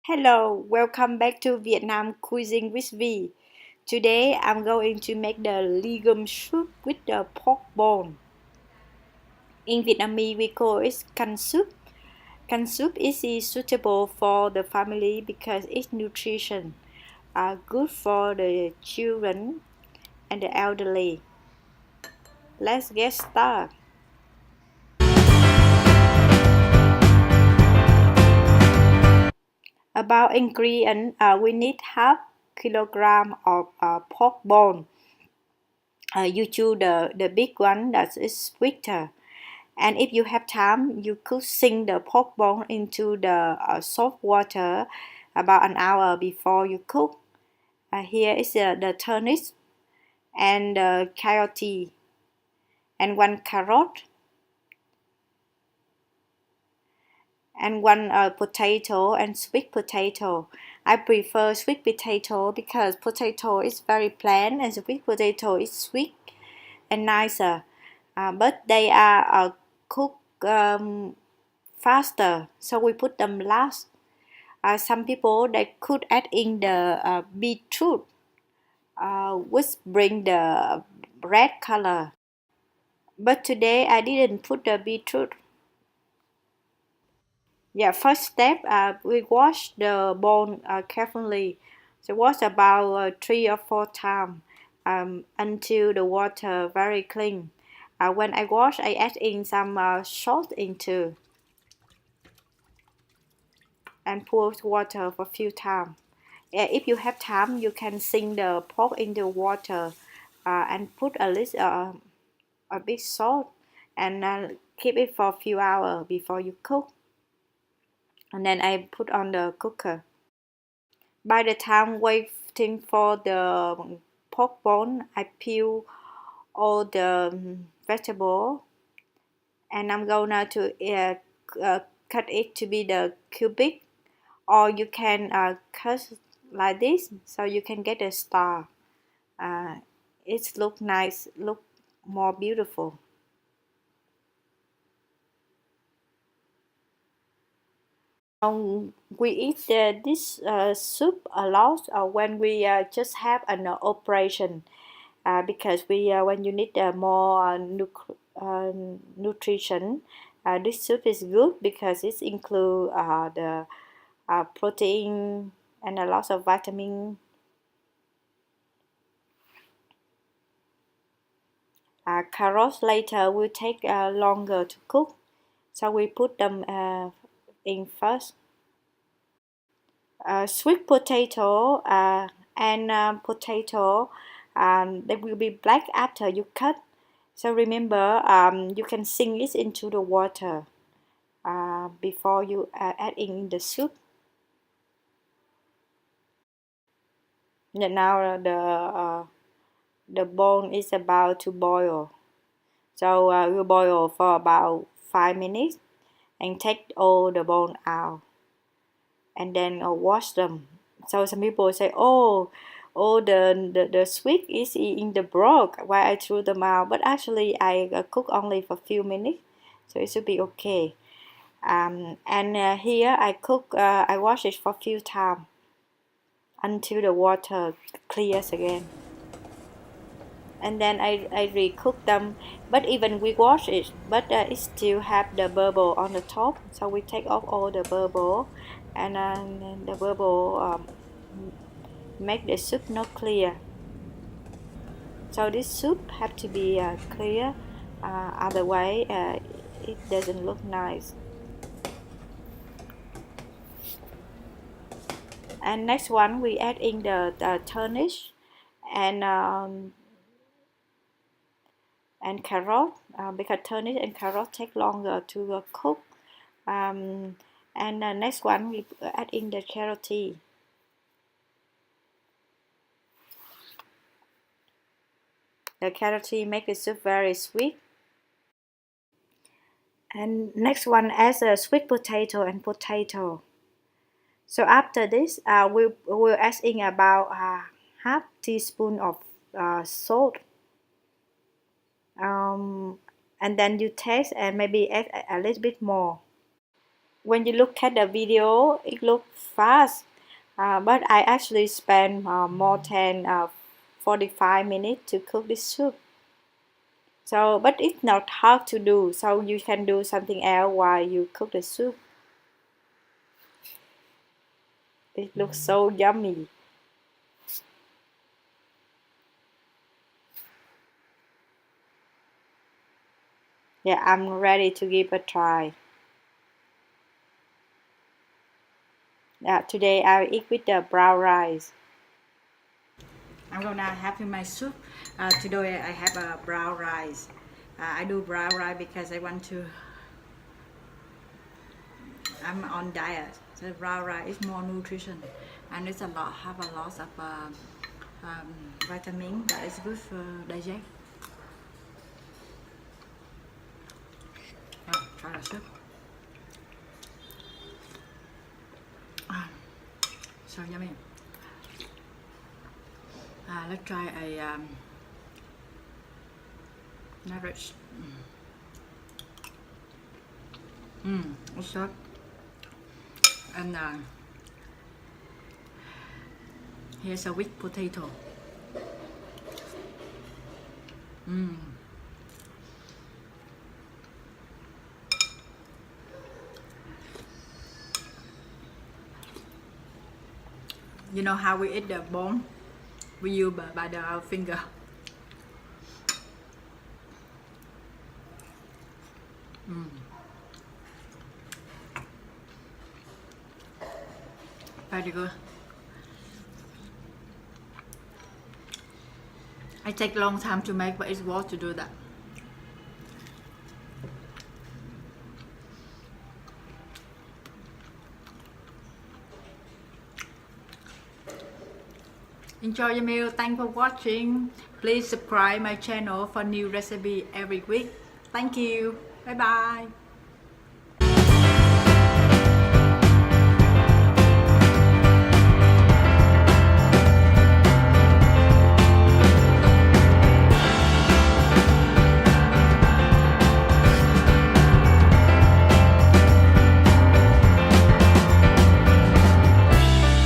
Hello, welcome back to Vietnam Cuisine with V. Today I'm going to make the legume soup with the pork bone. In Vietnamese we call it canh soup. Canh soup is suitable for the family because its nutrition are good for the children and the elderly. Let's get started. About ingredients, we need half kilogram of pork bone. You choose the big one that is sweeter. And if you have time, you could sink the pork bone into the salt water about an hour before you cook. Here is the turnip and the coyote and one carrot and one potato and sweet potato. I prefer sweet potato because potato is very plain and sweet potato is sweet and nicer. But they are cooked faster, so we put them last. Some people they could add in the beetroot, which bring the red color. But today I didn't put the beetroot. Yeah, first step, we wash the bone carefully. So wash about 3 or 4 times until the water very clean. When I wash, I add in some salt into and pour water for a few times. If you have time, you can sink the pork into water and put a little a bit salt and keep it for a few hours before you cook. And then I put on the cooker. By the time waiting for the pork bone, I peel all the vegetable and I'm going to cut it to be the cubic, or you can cut like this so you can get a star. It look nice, look more beautiful. We eat this soup a lot when we just have an operation because when you need more nutrition, this soup is good because it includes the protein and a lot of vitamin. Carrots later will take longer to cook, so we put them in first. Sweet potato and potato, they will be black after you cut. So remember, you can sink it into the water before you add in the soup. And now the bone is about to boil. So we'll boil for about 5 minutes and take all the bone out and then wash them. So some people say, oh, the sweet is in the broth, why I threw them out. But actually I cook only for a few minutes, so it should be okay. And here I wash it for a few times until the water clears again. And then I recook them, but even we wash it, but it still have the bubble on the top, so we take off all the bubble, and the bubble make the soup not clear. So this soup have to be clear, otherwise it doesn't look nice. And next one we add in the turnip and carrot because turnip and carrot take longer to cook. And next one we add in the carrot. The carrot make the soup very sweet. And next one as a sweet potato and potato. So after this, we'll add in about half teaspoon of salt. And then you taste and maybe add a little bit more. when you look at the video, it looks fast, but I actually spent more than 45 minutes to cook this soup. So, but it's not hard to do, so you can do something else while you cook the soup. It looks so yummy. Yeah, I'm ready to give a try. Yeah, today I'll eat with the brown rice. I'm gonna have my soup. Today I have a brown rice. I do brown rice because I want to. I'm on diet. So brown rice is more nutrition, and it's have a lot of vitamin that is good for digest. Try the soup. So yummy. Let's try a nourish. It's good. And here's a sweet potato. You know how we eat the bone? We use by the finger. Very good. I take a long time to make, but it's worth to do that. Enjoy your meal. Thanks for watching. Please subscribe my channel for new recipe every week. Thank you. Bye bye.